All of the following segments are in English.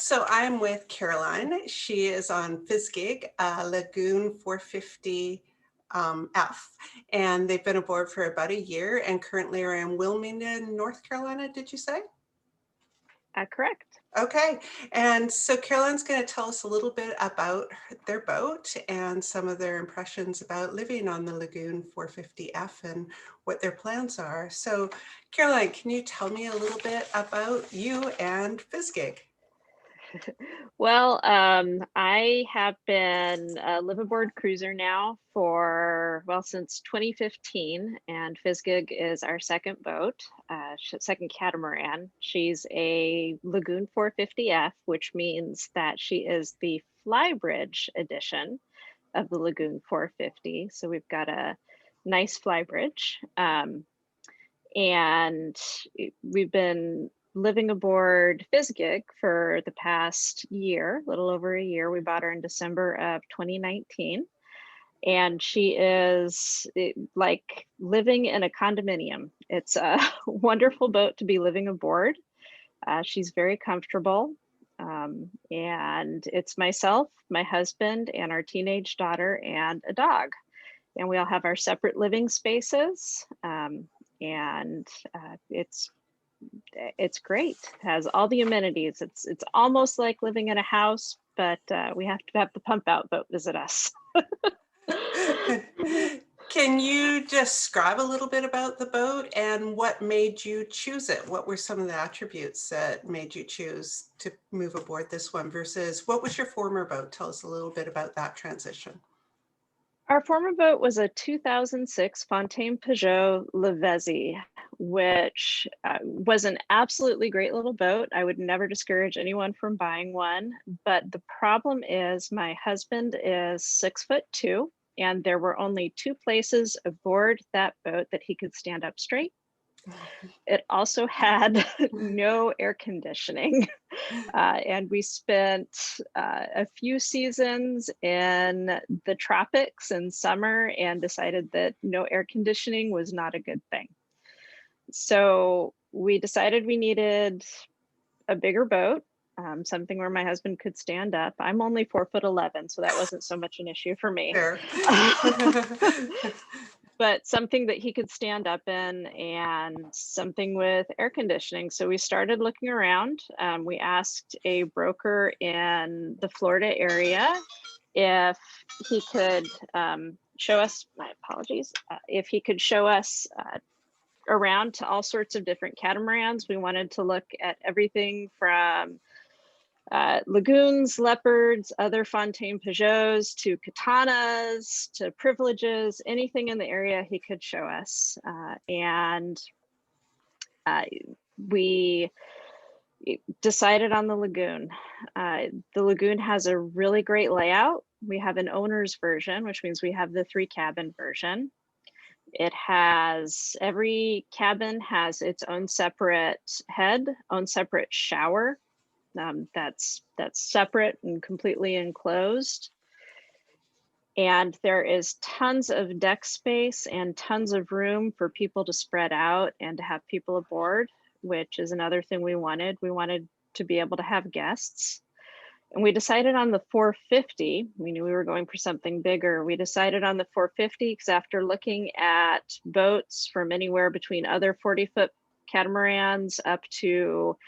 So I'm with Caroline. She is on Fizzgig, Lagoon 450F, and they've been aboard for about a year and currently are in Wilmington, North Carolina, did you say? Correct. Okay, and so Caroline's going to tell us a little bit about their boat and some of their impressions about living on the Lagoon 450F and what their plans are. So Caroline, can you tell me a little bit about you and Fizzgig? Well, I have been a liveaboard cruiser now for, well, since 2015, and Fizzgig is our second boat, second catamaran. She's a Lagoon 450F, which means that she is the Flybridge edition of the Lagoon 450. So we've got a nice Flybridge. And we've been living aboard Fizzgig for the past year, a little over a year. We bought her in December of 2019. And she is like living in a condominium. It's a wonderful boat to be living aboard. She's very comfortable. And it's myself, my husband, and our teenage daughter, and a dog. And we all have our separate living spaces. And it's great. It has all the amenities. It's almost like living in a house, but we have to have the pump out boat visit us. Can you describe a little bit about the boat and what made you choose it? What were some of the attributes that made you choose to move aboard this one versus what was your former boat? Tell us a little bit about that transition. Our former boat was a 2006 Fontaine-Pajot Lavezzi, which was an absolutely great little boat. I would never discourage anyone from buying one, but the problem is my husband is 6'2", and there were only 2 places aboard that boat that he could stand up straight. It also had no air conditioning. And we spent a few seasons in the tropics in summer and decided that no air conditioning was not a good thing. So we decided we needed a bigger boat, something where my husband could stand up. I'm only 4'11", so that wasn't so much an issue for me. Fair. But something that he could stand up in and something with air conditioning. So we started looking around. We asked a broker in the Florida area if he could show us, my apologies, if he could show us around to all sorts of different catamarans. We wanted to look at everything from lagoons, leopards, other Fontaine-Pajots, to katanas, to privileges, anything in the area he could show us. And we decided on the Lagoon. The Lagoon has a really great layout. We have an owner's version, which means we have the 3-cabin version. It has, every cabin has its own separate head, own separate shower. That's separate and completely enclosed. And there is tons of deck space and tons of room for people to spread out and to have people aboard, which is another thing we wanted. We wanted to be able to have guests. And we decided on the 450. We knew we were going for something bigger. We decided on the 450 because after looking at boats from anywhere between other 40-foot catamarans up to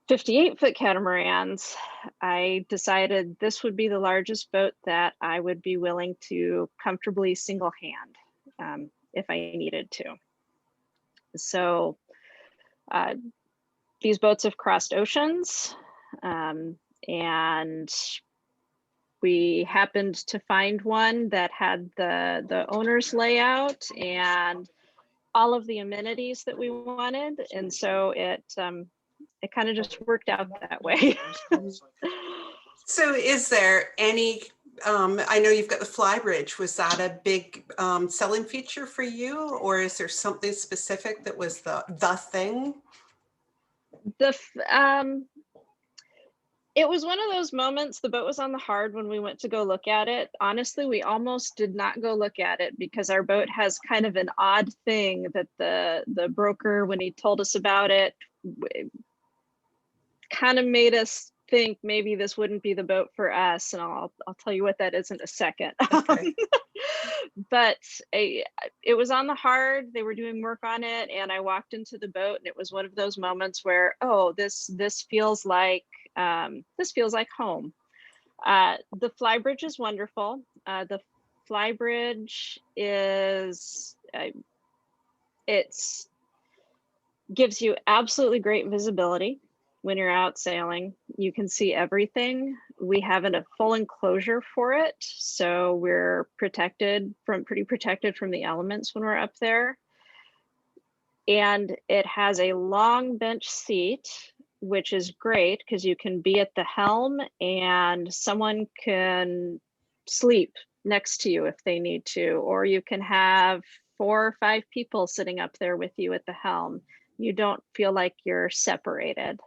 58-foot catamarans, I decided this would be the largest boat that I would be willing to comfortably single hand if I needed to. So these boats have crossed oceans, and we happened to find one that had the owner's layout and all of the amenities that we wanted. And so it kind of just worked out that way. So is there any, I know you've got the Flybridge, was that a big selling feature for you, or is there something specific that was the thing? It was one of those moments, the boat was on the hard when we went to go look at it. Honestly, we almost did not go look at it because our boat has kind of an odd thing that the broker, when he told us about it, kind of made us think maybe this wouldn't be the boat for us, and I'll tell you what that is in a second. Okay. But it was on the hard. They were doing work on it, and I walked into the boat, and it was one of those moments where, oh, this feels like home. The Flybridge is wonderful. The Flybridge is it's gives you absolutely great visibility when you're out sailing. You can see everything. We have a full enclosure for it, so we're pretty protected from the elements when we're up there. And it has a long bench seat, which is great because you can be at the helm and someone can sleep next to you if they need to, or you can have 4 or 5 people sitting up there with you at the helm. You don't feel like you're separated.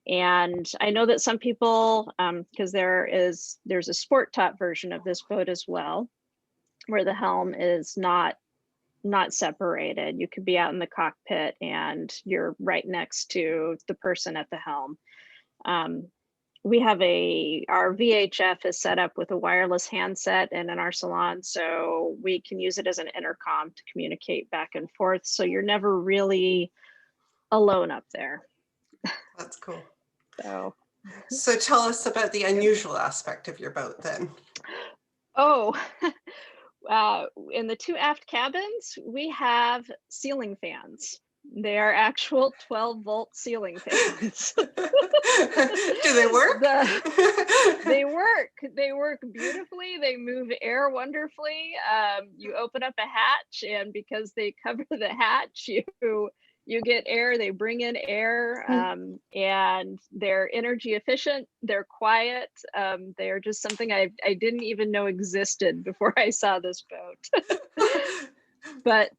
And I know that some people, because there's a sport top version of this boat as well, where the helm is not separated. You could be out in the cockpit and you're right next to the person at the helm. We have our VHF is set up with a wireless handset and in our salon, so we can use it as an intercom to communicate back and forth. So you're never really alone up there. That's cool. So tell us about the unusual aspect of your boat then. Oh, in the 2 aft cabins, we have ceiling fans. They are actual 12-volt ceiling fans. Do they work? They work. They work beautifully. They move air wonderfully. You open up a hatch, and because they cover the hatch, you get air. They bring in air, and they're energy efficient. They're quiet. They're just something I didn't even know existed before I saw this boat. But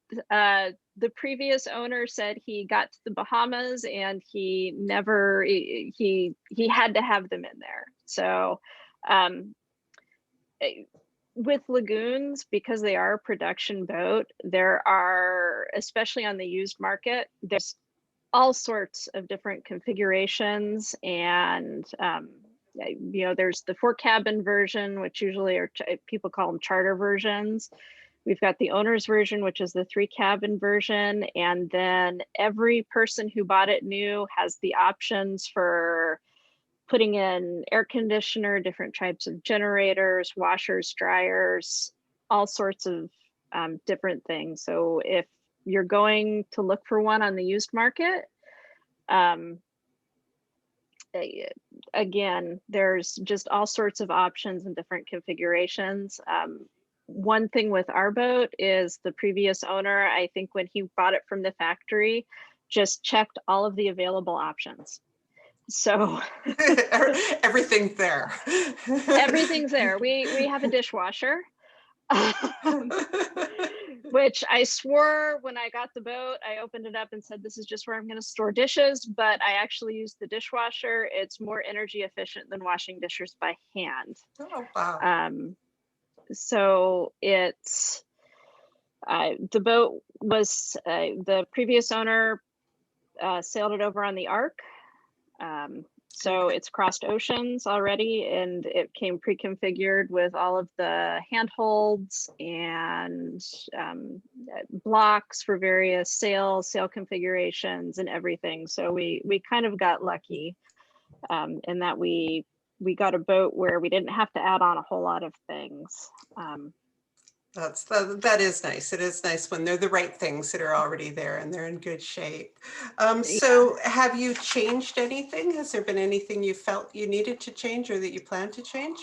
the previous owner said he got to the Bahamas and he had to have them in there. So with lagoons, because they are a production boat, there are, especially on the used market, there's all sorts of different configurations. And there's the 4 cabin version, which usually people call them charter versions. We've got the owner's version, which is the 3 cabin version. And then every person who bought it new has the options for putting in air conditioner, different types of generators, washers, dryers, all sorts of different things. So if you're going to look for one on the used market, again, there's just all sorts of options and different configurations. One thing with our boat is the previous owner, I think when he bought it from the factory, just checked all of the available options. So everything's there. Everything's there. We have a dishwasher, which I swore when I got the boat, I opened it up and said, this is just where I'm going to store dishes, but I actually use the dishwasher. It's more energy efficient than washing dishes by hand. Oh, wow. So it's, the boat was, the previous owner sailed it over on the Ark. So it's crossed oceans already, and it came pre-configured with all of the handholds and blocks for various sail configurations and everything. So we kind of got lucky in that we got a boat where we didn't have to add on a whole lot of things. That is nice. It is nice when they're the right things that are already there and they're in good shape. So have you changed anything? Has there been anything you felt you needed to change or that you plan to change?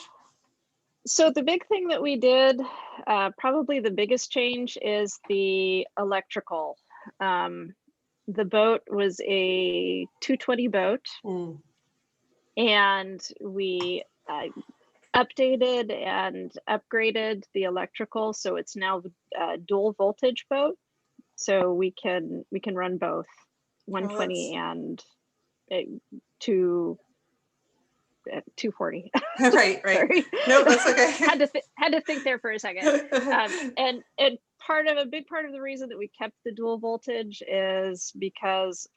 So the big thing that we did, probably the biggest change, is the electrical. The boat was a 220 boat, and we updated and upgraded the electrical, so it's now a dual voltage boat. So we can run both 120 and 240. Right. Sorry. No, that's okay. had to think there for a second. And a big part of the reason that we kept the dual voltage is because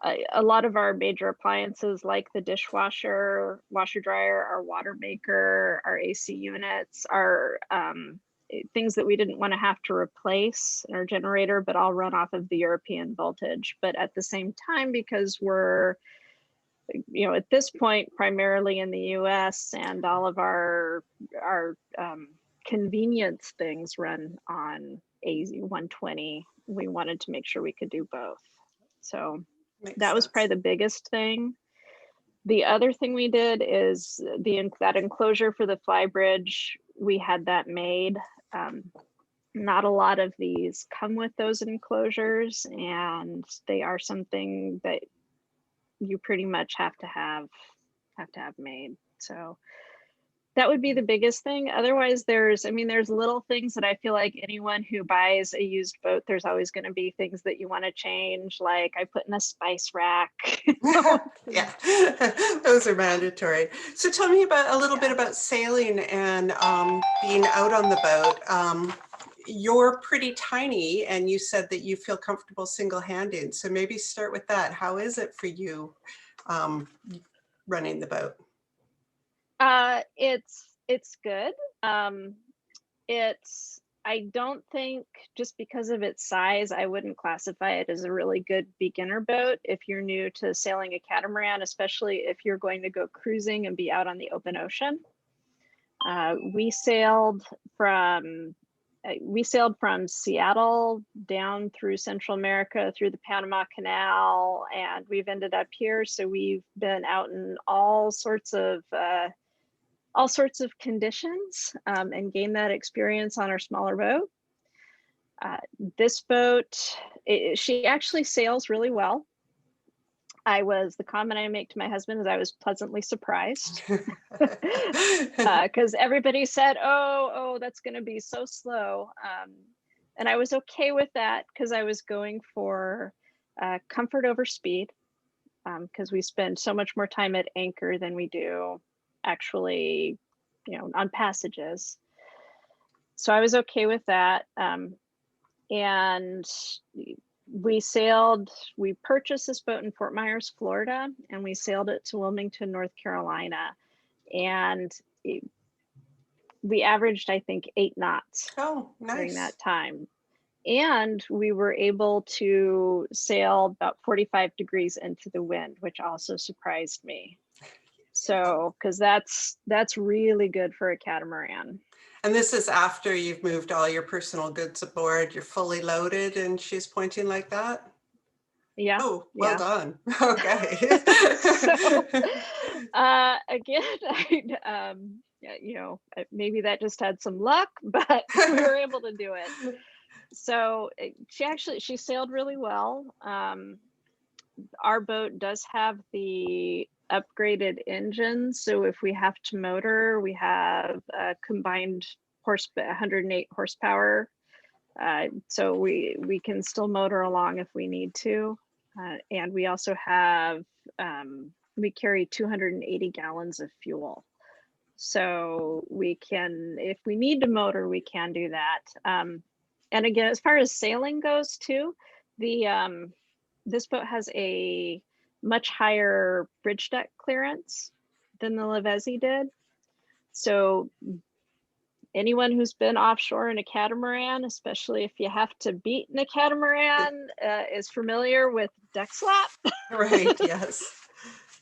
A lot of our major appliances like the dishwasher, washer dryer, our water maker, our AC units are things that we didn't want to have to replace in our generator, but all run off of the European voltage. But at the same time, because we're, at this point, primarily in the US, and all of our convenience things run on AZ120, we wanted to make sure we could do both. So Makes that was sense. probably the biggest thing. The other thing we did is that enclosure for the Flybridge, we had that made. Not a lot of these come with those enclosures, and they are something that you pretty much have to have made. So that would be the biggest thing. Otherwise, there's little things that I feel like anyone who buys a used boat, there's always going to be things that you want to change. Like I put in a spice rack. Yeah, those are mandatory. So tell me about a little bit about sailing and being out on the boat. You're pretty tiny, and you said that you feel comfortable single-handed. So maybe start with that. How is it for you running the boat? It's good. I don't think, just because of its size, I wouldn't classify it as a really good beginner boat if you're new to sailing a catamaran, especially if you're going to go cruising and be out on the open ocean. We sailed from Seattle down through Central America, through the Panama Canal, and we've ended up here. So we've been out in all sorts of conditions, and gain that experience on our smaller boat. This boat, she actually sails really well. The comment I make to my husband is I was pleasantly surprised, because everybody said, oh, that's going to be so slow. And I was okay with that, because I was going for comfort over speed, because we spend so much more time at anchor than we do actually, on passages. So I was okay with that. And we purchased this boat in Fort Myers, Florida, and we sailed it to Wilmington, North Carolina. And we averaged, I think, 8 knots during that time. And we were able to sail about 45 degrees into the wind, which also surprised me. So, because that's really good for a catamaran. And this is after you've moved all your personal goods aboard, you're fully loaded, and she's pointing like that? Yeah. Oh, well done. Okay. So, again, maybe that just had some luck, but we were able to do it. So she sailed really well. Our boat does have the upgraded engine, so if we have to motor, we have a combined 108 horsepower, so we can still motor along if we need to, and we also have we carry 280 gallons of fuel, so we can, if we need to motor, we can do that. And again, as far as sailing goes too, this boat has a much higher bridge deck clearance than the Lavezzi did. So anyone who's been offshore in a catamaran, especially if you have to beat in a catamaran, is familiar with deck slap. Right, yes.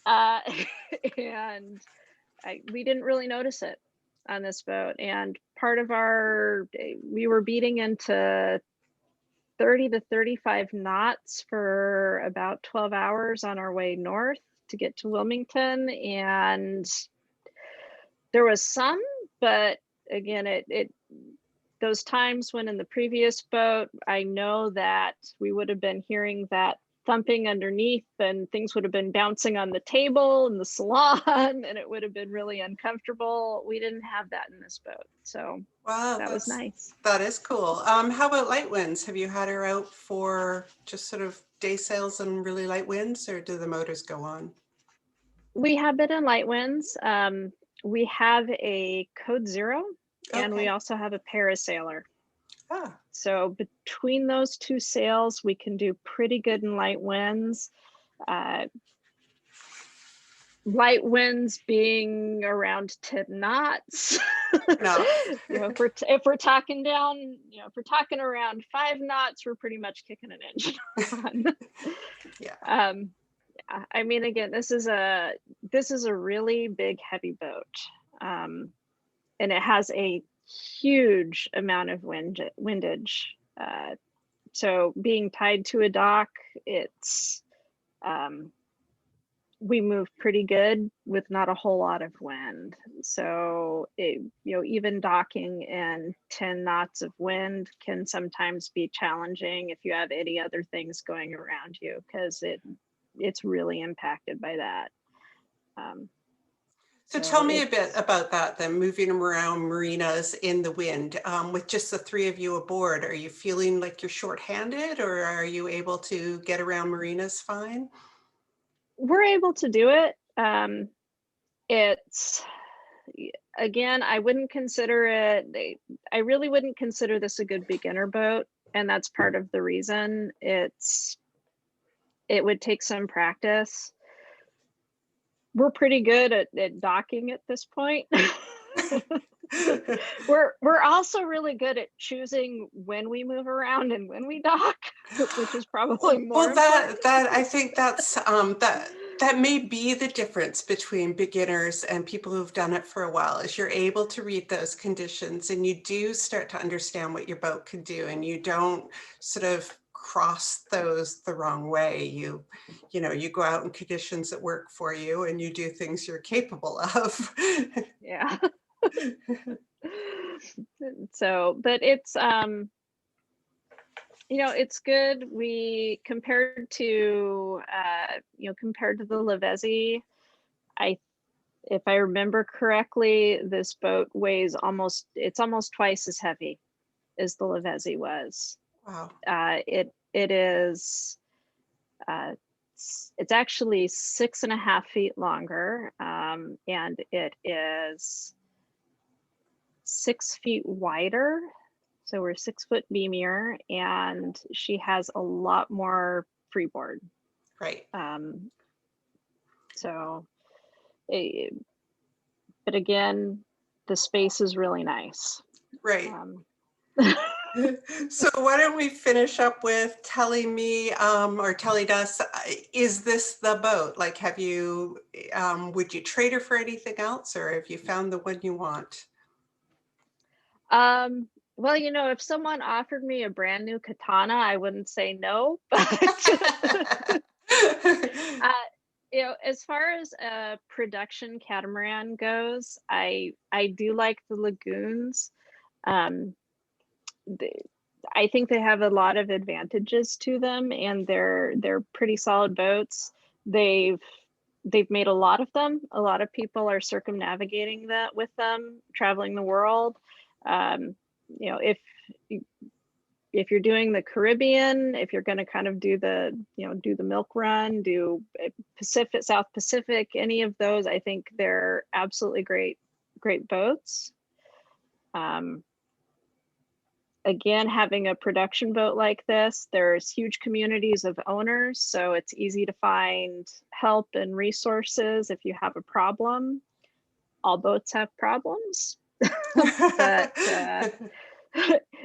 And we didn't really notice it on this boat. And part of we were beating into 30 to 35 knots for about 12 hours on our way north to get to Wilmington. And there was some, but again, those times when in the previous boat, I know that we would have been hearing that thumping underneath, and things would have been bouncing on the table in the salon, and it would have been really uncomfortable. We didn't have that in this boat, so wow, that was nice. That is cool. How about light winds? Have you had her out for just sort of day sails and really light winds, or do the motors go on? We have been in light winds. We have a Code Zero, and we also have a parasailer. So between those two sails, we can do pretty good in light winds. Uh, light winds being around 10 knots. Enough. If we're talking down, if we're talking around 5 knots, we're pretty much kicking an engine on. Yeah. I mean, again, this is a really big, heavy boat, and it has a huge amount of windage. So being tied to a dock, it's we move pretty good with not a whole lot of wind. So even docking in 10 knots of wind can sometimes be challenging if you have any other things going around you, because it's really impacted by that. So tell me a bit about that then, moving around marinas in the wind with just the three of you aboard. Are you feeling like you're shorthanded, or are you able to get around marinas fine? We're able to do it. It's, again, I wouldn't consider it, I really wouldn't consider this a good beginner boat. And that's part of the reason. It would take some practice. We're pretty good at docking at this point. We're also really good at choosing when we move around and when we dock, which is probably more important. That I think that's that may be the difference between beginners and people who've done it for a while, is you're able to read those conditions and you do start to understand what your boat can do, and you don't sort of cross those the wrong way. You go out in conditions that work for you and you do things you're capable of. Yeah. So, but it's it's good. We compared to the Lavezzi, if I remember correctly, this boat weighs almost twice as heavy as the Lavezzi was. Wow. It is it's actually 6.5 feet longer, and it is 6 feet wider. So we're 6 foot beamier, and she has a lot more freeboard. Right. But again, the space is really nice. Right. So why don't we finish up with telling me or telling us, is this the boat? Like, have you, would you trade her for anything else, or have you found the one you want? Well, if someone offered me a brand new katana, I wouldn't say no, but as far as a production catamaran goes, I do like the Lagoons. I think they have a lot of advantages to them, and they're pretty solid boats. They've made a lot of them. A lot of people are circumnavigating that with them, traveling the world. If you're doing the Caribbean, if you're going to kind of do the milk run, do Pacific, South Pacific, any of those, I think they're absolutely great boats. Again, having a production boat like this, there's huge communities of owners, so it's easy to find help and resources if you have a problem. All boats have problems, but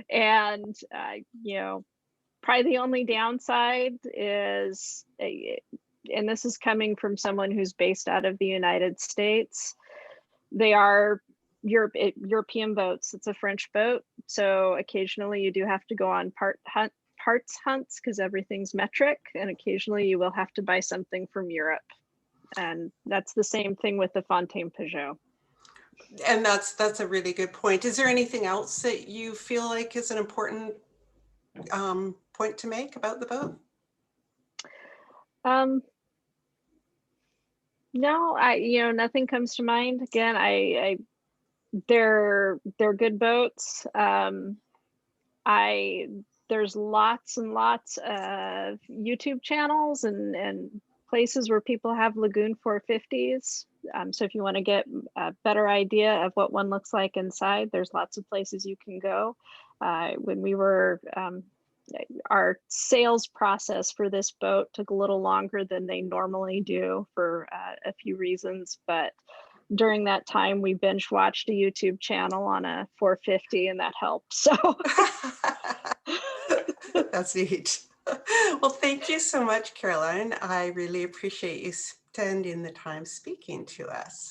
and probably the only downside is, and this is coming from someone who's based out of the United States, they are European boats. It's a French boat, so occasionally you do have to go on parts hunts because everything's metric, and occasionally you will have to buy something from Europe, and that's the same thing with the Fontaine-Pajot. And that's a really good point. Is there anything else that you feel like is an important point to make about the boat? No, nothing comes to mind. Again, they're good boats. There's lots and lots of YouTube channels and places where people have Lagoon 450s. So if you want to get a better idea of what one looks like inside, there's lots of places you can go. When we were Our sales process for this boat took a little longer than they normally do for a few reasons, but during that time we binge watched a YouTube channel on a 450 and that helped. So That's neat. Well, thank you so much, Caroline. I really appreciate you spending the time speaking to us.